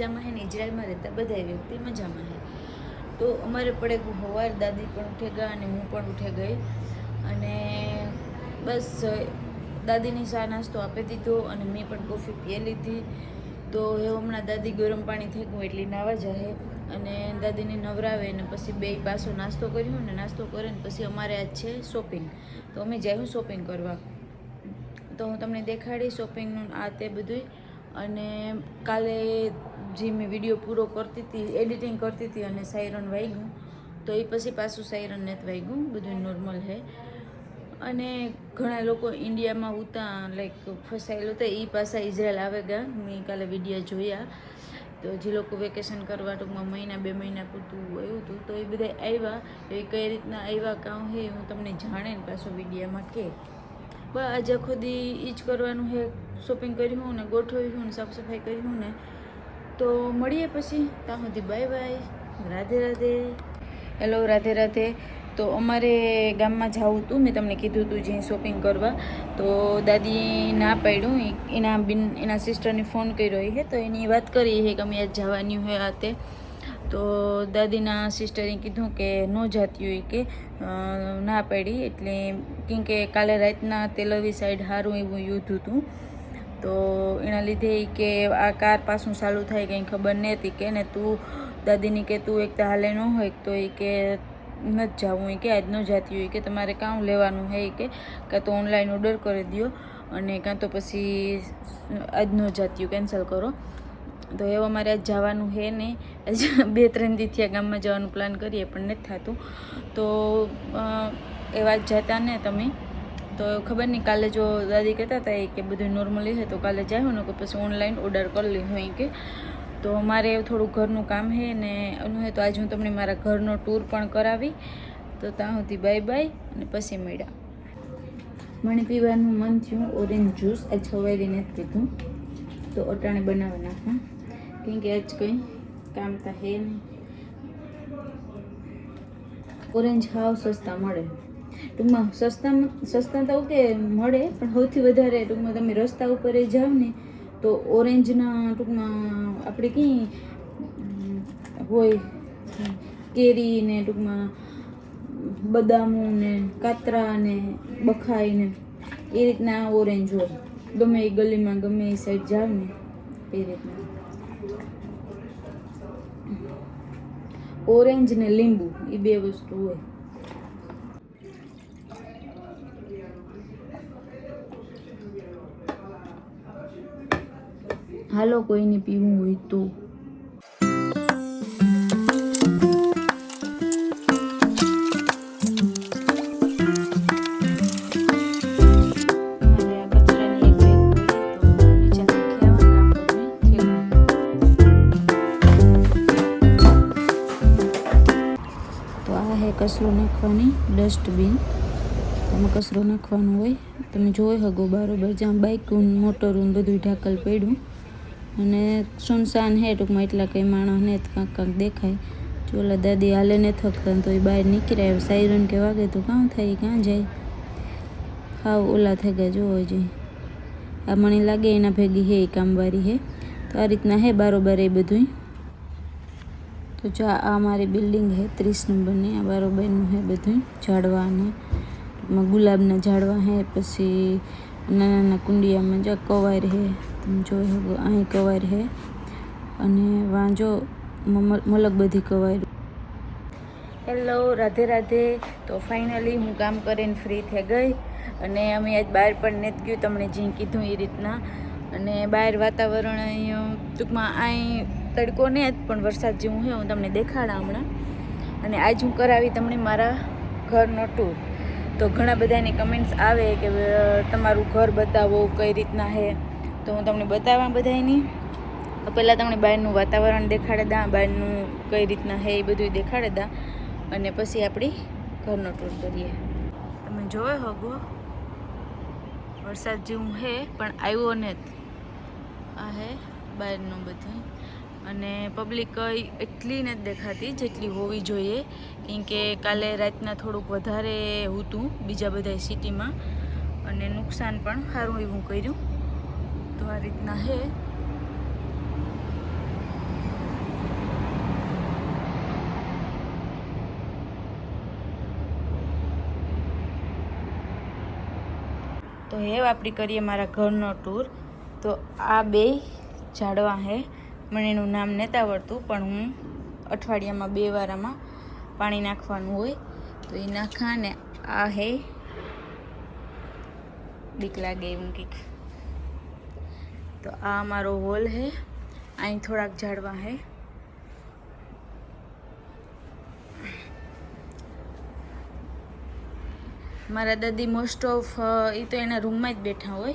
મજામાં હે ને ઇઝરાયલમાં રહેતા બધા વ્યક્તિ મજામાં હે. તો અમારે પડે સવાર દાદી પણ ઉઠે ગયા અને હું પણ ઉઠે ગઈ અને બસ દાદીની ચા નાસ્તો આપી દીધો અને મેં પણ કોફી પી લીધી. તો એ હમણાં દાદી ગરમ પાણી થઈ ગયું એટલે નાવા જાહે અને દાદીને નવરાવે ને પછી બે પાછો નાસ્તો કર્યો ને નાસ્તો કરે ને પછી અમારે આજ છે શોપિંગ. તો અમે જઈશું શોપિંગ કરવા. તો હું તમને દેખાડી શોપિંગનું આ તે બધું. અને કાલે જે મેં વિડીયો પૂરો કરતી હતી એડિટિંગ કરતી હતી અને સાયરન વાગ્યું તો એ પછી પાછું સાયરન નથી વાગ્યું, બધું નોર્મલ છે. અને ઘણા લોકો ઇન્ડિયામાં ઉતા લાઈક ફસાયેલું હતા એ પાછા ઇઝરાયલ આવે ગયા. મેં કાલે વિડીયો જોયા તો જે લોકો વેકેશન કરવા ટૂંકમાં મહિના 2 મહિના પૂરતું આવ્યું હતું તો એ બધા આવ્યા. એ કઈ રીતના આવ્યા કામ છે હું તમને જાણે ને પાછો વિડીયોમાં કે બસ આજે ખુદી એ જ કરવાનું છે. શોપિંગ કર્યું ને ગોઠવ્યું ને સાફ સફાઈ કર્યું ને તો મળીએ પછી. ત્યાં સુધી bye bye, Radhe Radhe. Hello, Radhe Radhe. તો અમારે ગામમાં જવું હતું, મેં તમને કીધું હતું જ્યાં શોપિંગ કરવા. તો દાદી ના પાડ્યું, એના સિસ્ટરને ફોન કર્યો છે તો એની વાત કરી છે કે અમે આજ જવાની હોય આ તે. તો દાદીના સિસ્ટરે કીધું કે ન જાતી હોય કે ના પાડી એટલે કેમ કે કાલે રાતના તેલવી સાઈડ સારું એવું યુદ્ધ હતું. તો એના લીધે કે આ કાર પાછું ચાલુ થાય કંઈ ખબર નહોતી કે ને તું દાદીની કે તું એક તો હાલે ન હોય તો એ કે નથી જવું હોય કે આજ ન જતી હોય કે તમારે કામ લેવાનું છે કે કાં તો ઓનલાઈન ઓર્ડર કરી દો અને કાં તો પછી આજ ન જતી હોય કેન્સલ કરો. તો એવું અમારે આજ જવાનું છે નહીં. આજ 2-3 દી થયા ગામમાં જવાનું પ્લાન કરીએ પણ નથી થતું. તો એવા જ જતા ને તમે તો ખબર નહીં કાલે જો દાદી કહેતા હતા કે બધું નોર્મલી છે તો કાલે જાય ને કે પછી ઓનલાઈન ઓર્ડર કરી લે હોય કે. તો મારે થોડું ઘરનું કામ છે ને એનું હોય તો આજે હું તમને મારા ઘરનો ટૂર પણ કરાવી. તો ત્યાં સુધી બાય બાય અને પછી મળ્યા. મને પીવાનું મન થયું ઓરેન્જ જ્યુસ, આજ સવારે નથી પીધું તો અટાણે બનાવી નાખું કેમ કે આજ કંઈ કામ તો હે નહીં. ઓરેન્જ હાવ સસ્તા મળે ટૂંકમાં, સસ્તા તો કે મળે પણ સૌથી વધારે ટૂંકમાં તમે રસ્તા ઉપર જાઓ ને તો ઓરેન્જના ટૂંકમાં આપણે કંઈ હોય કેરી ને ટૂંકમાં બદામો ને કાતરા ને બખાઈ ને એ રીતના ઓરેન્જ હોય. ગમે એ ગલીમાં ગમે એ સાઈડ જાવ ને એ રીતના ઓરેન્જ ને લીંબુ એ 2 વસ્તુ હોય. હાલો કોઈને પીવું હોય તો. કચરો નાખવાની ડસ્ટબિન, તમે કચરો નાખવાનો હોય તમે જોઈ શકો બરાબર જ્યાં બાઇકું મોટરું બધું ઢાકલ પડ્યું અને સુનસાન હે ટૂંકમાં એટલા કંઈ માણસ ને કાંક દેખાય. ચોલા દાદી હાલે ને થકતા તો એ બહાર નીકળ્યા સાયરન કે વાગે તો કાં થાય કાં જાય હાવ ઓલા થઈ ગયા જોવો જોઈએ. આ મને લાગે એના ભેગી હે કામવાળી હે. તો આ રીતના હે બારોબાર એ બધું. તો જો આ મારી બિલ્ડિંગ છે 30 નંબરની. આ બારોબારનું છે બધું ઝાડવા અને ગુલાબના ઝાડવા છે. પછી નાના નાના કુંડિયામાં જો કવાર છે તમે જોઈ શકો અહીં કવાર છે અને વાંજો મલક બધી કવાર. હેલો, રાધે રાધે. તો ફાઇનલી હું કામ કરીને ફ્રી થઈ ગઈ અને અમે આજ બહાર પણ નથી ગયું તમને જે કીધું એ રીતના. અને બહાર વાતાવરણ અહીં ટૂંકમાં અહીં તડકો ને જ પણ વરસાદ જેવું છે હું તમને દેખાડા હમણાં. અને આજ હું કરાવી તમને મારા ઘરનો ટૂર. તો ઘણા બધાની કમેન્ટ્સ આવે કે તમારું ઘર બતાવો કઈ રીતના છે તો હું તમને બતાવવા બધાની. પહેલાં તમને બહારનું વાતાવરણ દેખાડે દા, બહારનું કઈ રીતના છે એ બધું દેખાડે દા અને પછી આપણી ઘરનો ટૂર કરીએ. તમે જોયો હગો વરસાદ જેવું છે પણ આવ્યો નથી. આ હે બહારનું બધું અને પબ્લિક એટલી નથી દેખાતી જેટલી હોવી જોઈએ કેમ કે કાલે રાતના થોડુંક વધારે હતું બીજા બધા સિટીમાં અને નુકસાન પણ સારું એવું કર્યું. તો આ રીતના હે તો હવે આપણી કરીએ મારા ઘરનો ટૂર. તો આ બે ઝાડવા હે, મને એનું નામ નથી આવડતું, પણ હું અઠવાડિયામાં 2 વારામાં પાણી નાખવાનું હોય તો એ નાખા. ને આ હે, બીક લાગે એવું કંઈક. તો આ અમારો હોલ હે, અહીં થોડાક ઝાડવા હે. મારા દાદી મોસ્ટ ઓફ એ તો એના રૂમમાં જ બેઠા હોય.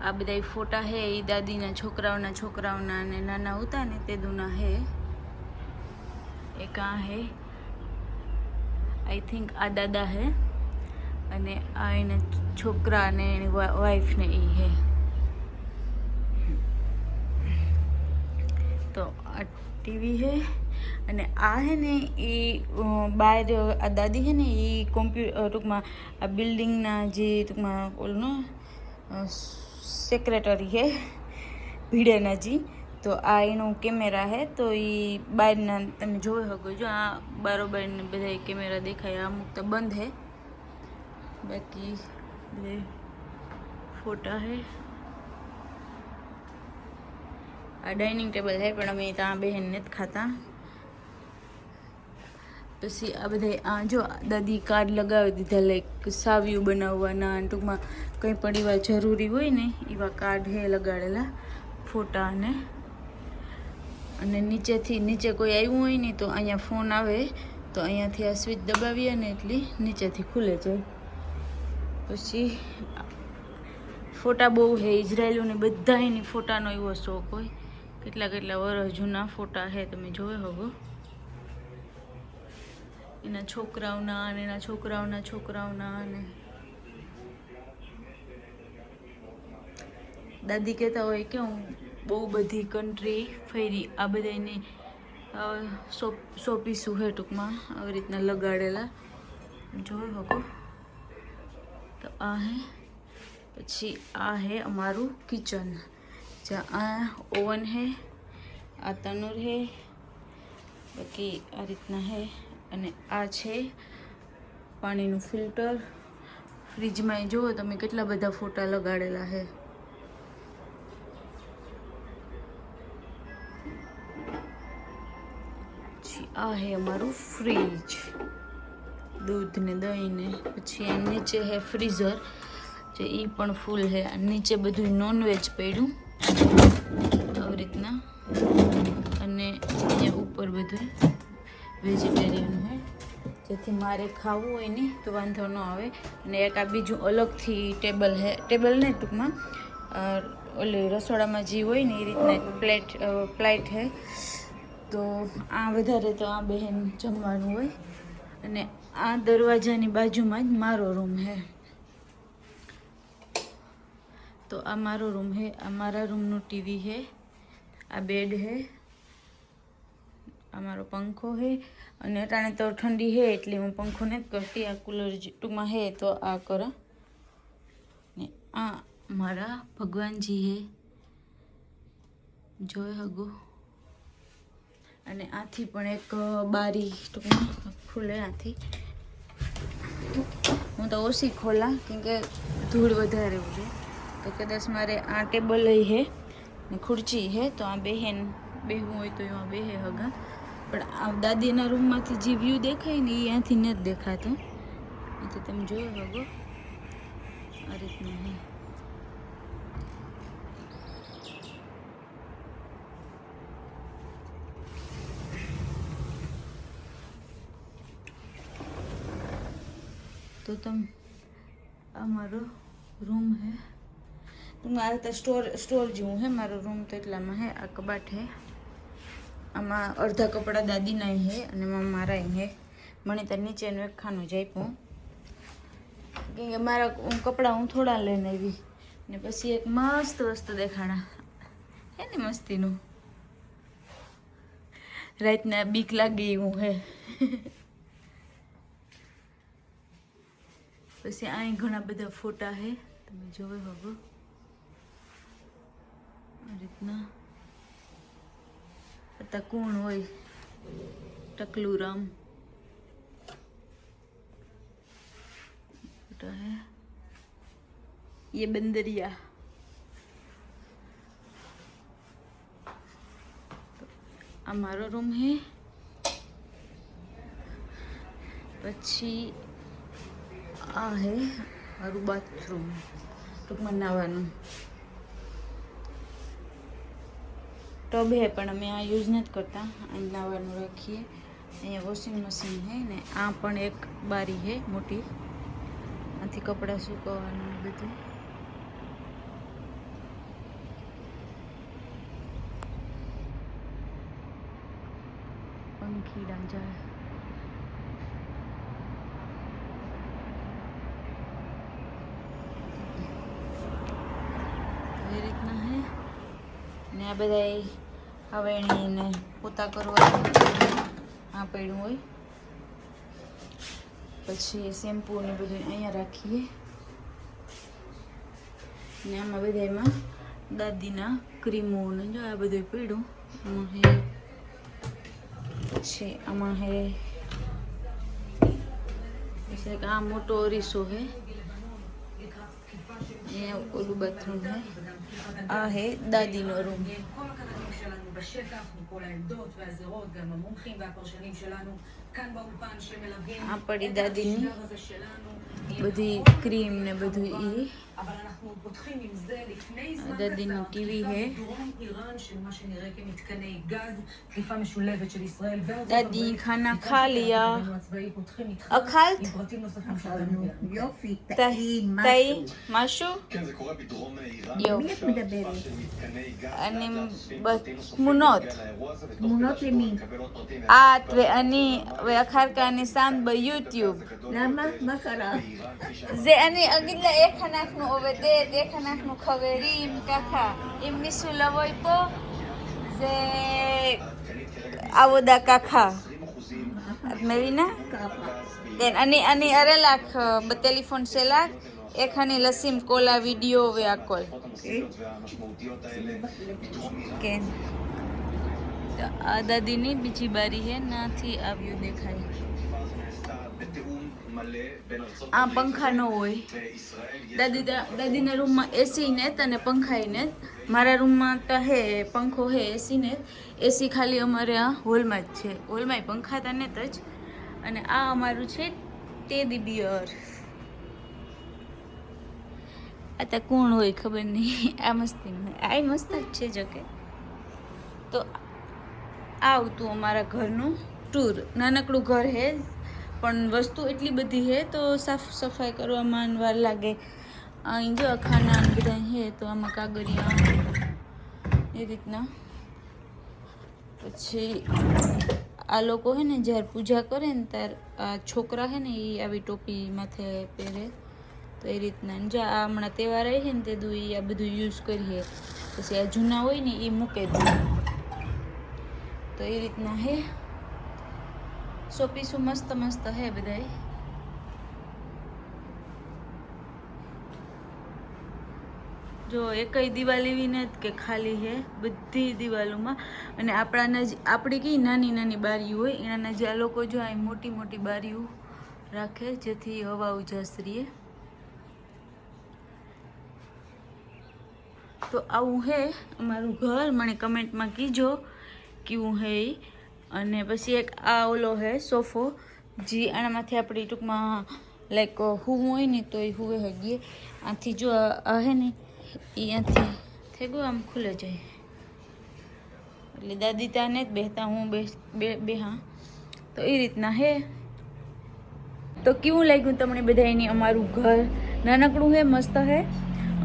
આ બધા ફોટા હે એ દાદીના છોકરાઓના અને નાના હતા ને તે દુના હે. એક આ હે, આઈ થિંક આ દાદા હે, અને આ એના છોકરા અને એની વાઈફ ને એ હે. તો આ ટીવી હે, અને આ હે ને એ બહાર આ દાદી હે ને એ ટૂંકમાં આ બિલ્ડિંગના જે ટૂંકમાં ઓલું સેક્રેટરી હે ભીડેનાજી. તો આ એનું કેમેરા હે, તો એ બહારના તમે જોઈ શકો છો. આ બારોબાર ને બધા કેમેરા દેખાય. અમુક તો બંધ હે, બાકી બે ફોટા હે. આ ડાઇનિંગ ટેબલ હે, પણ અમે ત્યાં બહેન નથી ખાતા. પછી આ બધા આ જો દાદી કાર્ડ લગાવી દીધા, લાઈક સાવિયું બનાવવાના, ટૂંકમાં કંઈ પણ એવા જરૂરી હોય ને એવા કાર્ડ હે લગાડેલા, ફોટા. અને નીચે કોઈ આવ્યું હોય ને તો અહીંયા ફોન આવે તો અહીંયાથી આ સ્વિચ દબાવીએ ને એટલી નીચેથી ખુલે જાય. પછી ફોટા બહુ હે ઇઝરાયલોને, બધા એની ફોટાનો એવો શોખ હોય. કેટલા વર્ષ જૂના ફોટા હે, તમે જોઈ શકો. એના છોકરાઓના અને એના છોકરાઓના અને દાદી કહેતા હોય કે હું બહુ બધી કન્ટ્રી ફરી. આ બધા એની શોપીસું હે ટૂંકમાં આવી રીતના લગાડેલા, જોઈ શકો. તો આ હે, પછી આ હે અમારું કિચન, જ્યાં આ ઓવન હે, આ તનૂર હે, બાકી આ રીતના હે. અને આ છે પાણીનું ફિલ્ટર. ફ્રીજમાં જુઓ તમે કેટલા બધા ફોટા લગાડેલા હે. પછી આ હે અમારું ફ્રીજ, દૂધ ને દહીં ને. પછી આ નીચે હે ફ્રીઝર, જે એ પણ ફૂલ હે. નીચે બધું નોનવેજ પડ્યું આવી રીતના, અને અહીંયા ઉપર બધું વેજીટેરિયન હે, જેથી મારે ખાવું હોય ને તો વાંધો ન આવે. અને એક આ બીજું અલગથી ટેબલ હે, ટેબલ ને ટૂંકમાં ઓલે રસોડામાં જે હોય ને એ રીતના એક પ્લેટ હે. તો આ વધારે તો આ બહેન જમવાનું હોય. અને આ દરવાજાની બાજુમાં જ મારો રૂમ હે. તો આ મારો રૂમ હે, આ મારા રૂમનું ટીવી હે, આ બેડ હે, આ મારો પંખો હે. અને અટાણે તો ઠંડી હે એટલે હું પંખો નથી કરતી, આ કુલર ટૂંકમાં હે તો આ કરા. ને આ મારા ભગવાનજી હે, જોઈ હગો. અને આથી પણ એક બારી ટૂંકમાં ખુલે આથી. હું તો ઓછી ખોલા કેમકે ધૂળ વધારે ઉડે. તો કદાચ મારે આ ટેબલ હે ને ખુરચી હે, તો આ બેહવું હોય તો એમાં બેહે હગા. પણ આ દાદીના રૂમમાંથી જે વ્યૂ દેખાય ને એ અહીંયાથી નથી દેખાતો. એટલે તમે જોઈ શકો આ રીતનું હે. તો આ મારો રૂમ હે. આ રીતે સ્ટોર જેવું હે મારો રૂમ. તો એટલામાં હે આ કબાટ હે, આમાં અડધા કપડાં દાદીના હે અને મારા હે. મને ત્યાં નીચેનું એક ખાનું જાપ્યું કે મારા કપડાં હું થોડા લઈને આવી. ને પછી એક મસ્ત વસ્તુ દેખાણા હે ને, મસ્તીનું. રાતના બીક લાગે એવું હે. પછી અહીં ઘણા બધા ફોટા હે, તમે જોઈ શકો આ રીતના. અત્યારે કોણ હોય, ટકલું રામ ફોટા હે. ये बंदरिया हमारो रूम है પછી આ હે મારું બાથરૂમ ટૂંકમાં નાવાનું ટબ હે પણ અમે આ યુઝ નથી કરતા અહીં નાવાનું રાખીએ અહીંયા વોશિંગ મશીન હે ને આ પણ એક બારી હે મોટી આથી કપડાં સુકવવાનું બધું पंखी डांजा है ये રીતના હે ને આ બધા હવેણી ને પોતા કરવા આ પડ્યું હોય પછી શેમ્પૂ ને બધું અહીંયા રાખીએ ને આમાં બધામાં દાદીના ક્રીમો ને જો આ બધું પડ્યું આમાં હે છે આમાં હે जैसे कि આ મોટો અરીસો હે ये ओलू बाथरूम है आ है दादी नो रूम आ पड़ी दादी नी बधी क्रीम ने बधु ई दादी नी टीवी है दादी खाना खा लिया अखाल्त तई माशू אני תמונות למי? את ואני ואחר כך אני שם ביוטיוב. למה? מה קרה? זה אני אגיד לה איך אנחנו עובדת, איך אנחנו חברים, ככה. אם מישהו לבוא פה, זה עבודה ככה. את מבינה? כן, אני אראה לך בטלפון שלך איך אני לשים כל הווידאו והכל. כן. દાદીની બીજી બારી હે નાથી આવ્યું દેખાય આ પંખા ન હોય દાદીના રૂમમાં એસી નેત અને પંખા નેત મારા રૂમમાં તો હે પંખો હે એસી નેત એસી ખાલી અમારે આ હોલમાં જ છે હોલમાં પંખા તા નેત જ અને આ અમારું છે ટેડી બિયર આ તો કોણ હોય ખબર નહીં આ મસ્તી આ મસ્ત જ છે જોકે તો આવતું અમારા ઘરનું ટૂર નાનકડું ઘર હે પણ વસ્તુ એટલી બધી હે તો સાફ સફાઈ કરવામાં વાર લાગે અહીં જો ખાના બધા હે તો આમાં કાગળિયા એ રીતના પછી આ લોકો હે ને જ્યારે પૂજા કરે ને ત્યારે આ છોકરા હે ને એ આવી ટોપી માથે પહેરે તો એ રીતના જો આ હમણાં તહેવાર આવી છે ને તે દુ આ બધું યુઝ કરીએ પછી આ જૂના હોય ને એ મૂકે દઉં તો એ રીતના હે શોપીસું મસ્ત મસ્ત હે બધાય જો એકય દિવાલ એવી નથી કે ખાલી હે બધી દિવાલોમાં અને આપણી કઈ નાની નાની બારીઓ હોય એના જે આ લોકો જો આ મોટી મોટી બારીઓ રાખે જેથી હવા ઉજાસ રહીએ તો આવું હે અમારું ઘર મને કમેન્ટમાં કીજો કેવું હે અને પછી એક આ ઓલો હે સોફો જે આનામાંથી આપણી ટૂંકમાં લાઈક હું હોય ને તો એ હુવે હગીએ આથી જો આ હે ને એ આથી થઈ ગયું આમ ખુલે જાય એટલે દાદી ત્યાં ને જ બેસતા હું બે હા તો એ રીતના હે તો કેવું લાગ્યું તમને બધાયની અમારું ઘર નાનકડું હે મસ્ત હે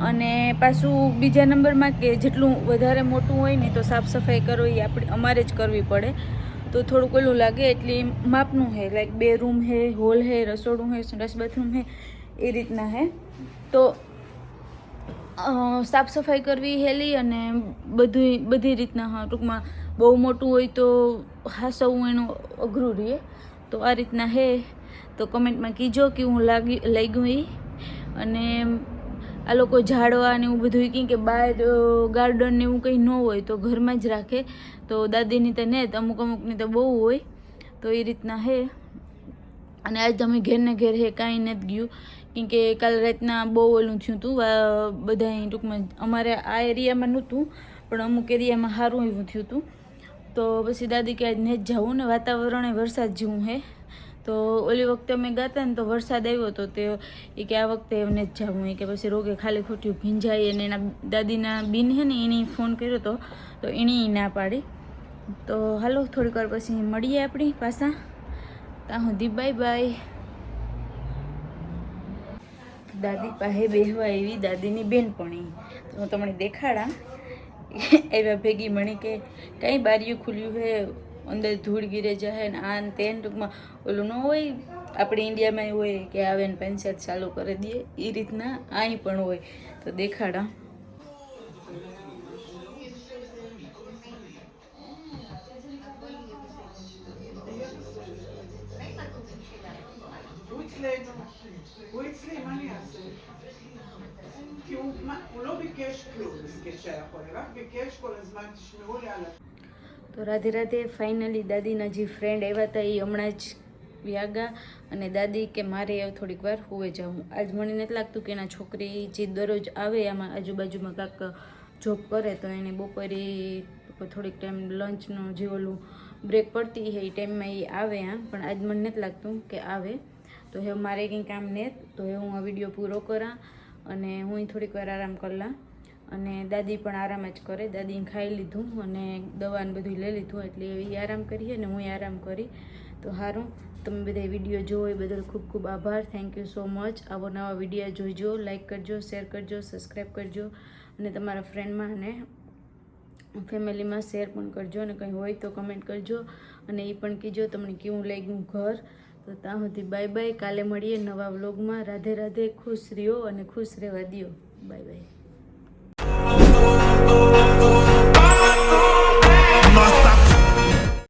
અને પાછું બીજા નંબરમાં કે જેટલું વધારે મોટું હોય ને તો સાફ સફાઈ કરો એ અમારે જ કરવી પડે તો થોડુંક ઓલું લાગે એટલે માપનું હે લાઈક 2 રૂમ હે હોલ હે રસોડું હે સંડાસ બાથરૂમ હે એ રીતના હે તો સાફ સફાઈ કરવી હેલી અને બધી રીતના હા ટૂંકમાં બહુ મોટું હોય તો હાસવું એનું અઘરું રહે તો આ રીતના હે તો કમેન્ટમાં કીજો કે હું લાગ્યું એ અને આ લોકો ઝાડવા ને એવું બધું કંઈ કે બહાર ગાર્ડન ને એવું કંઈ ન હોય તો ઘરમાં જ રાખે તો દાદીની તો ને અમુકની તો બહુ હોય તો એ રીતના હે અને આજ તમે ઘેર ને ઘેર હે કાંઈ નથી ગયું કેમ કે કાલ રાતના બહુ ઓલું થયું હતું, બધા ટૂંકમાં અમારે આ એરિયામાં નહોતું પણ અમુક એરિયામાં સારું એવું થયું હતું. તો પછી દાદી કે આજ નહીં જ જવું ને, વાતાવરણ વરસાદ જેવું હે. તો ઓલી વખતે અમે ગયા હતા ને તો વરસાદ આવ્યો હતો, તે એ કે આ વખતે એમને જ જવું, એ કે પછી રોગે ખાલી ખોટી ભીંજાય. અને એના દાદીના બીન હે ને એને ફોન કર્યો હતો તો એણે ના પાડી. તો હાલો થોડીક વાર પછી મળીએ આપણી પાછા. ત્યાં સુધી બાય બાય. દાદી પાસે બેહવા એવી દાદીની બેનપણી, તો હું તમને દેખાડા એવા ભેગી મણી કે કંઈ બારીયું ખુલ્યું હે, અંદર ધૂળ ગીરે જાય ને આ ને તે. ટૂંકમાં ઓલું ન હોય આપણે ઇન્ડિયામાં હોય કે આવે ને પંચાયત ચાલુ કરી દઈએ, એ રીતના અહીં પણ હોય. તો દેખાડા. הוא אצלי, מה אני אעשה? כי הוא לא ביקש כלום כשהכל, רק ביקש כל הזמן, תשמעו לי על તો રાધે રાધે. ફાઇનલી દાદીના જે ફ્રેન્ડ આવ્યા હતા એ હમણાં જ વ્યાગા, અને દાદી કે મારે થોડીક વાર હોવે જાઉં. આજ મને નથી લાગતું કે એના છોકરી જે દરરોજ આવે આમાં આજુબાજુમાં કાંક જોબ કરે તો એને બપોરે થોડીક ટાઈમ લંચનો જે ઓલું બ્રેક પડતી એ ટાઈમમાં એ આવે. પણ આજ મને નથી લાગતું કે આવે. તો હવે મારે કંઈ કામ નહીં, તો હવે હું આ વિડીયો પૂરો કરા અને હું થોડીક વાર આરામ કરલા. અને દાદી પણ આરામ જ કરે. દાદીને ખાઈ લીધું અને દવાને બધું લઈ લીધું, એટલે એ આરામ કરીએ ને હું આરામ કરી. તો સારું, તમે બધા વિડીયો જોવો એ બદલ ખૂબ ખૂબ આભાર. Thank you so much. આવો નવા વિડીયો જોઈજો, લાઈક કરજો, શેર કરજો, સબસ્ક્રાઈબ કરજો અને તમારા ફ્રેન્ડમાં અને ફેમિલીમાં શેર પણ કરજો. અને કંઈ હોય તો કમેન્ટ કરજો અને એ પણ કહેજો તમને કેવું લાગ્યું ઘર. તો ત્યાં સુધી બાય બાય. કાલે મળીએ નવા વ્લોગમાં. રાધે રાધે. ખુશ રહ્યો અને ખુશ રહેવા દ્યો. Bye bye.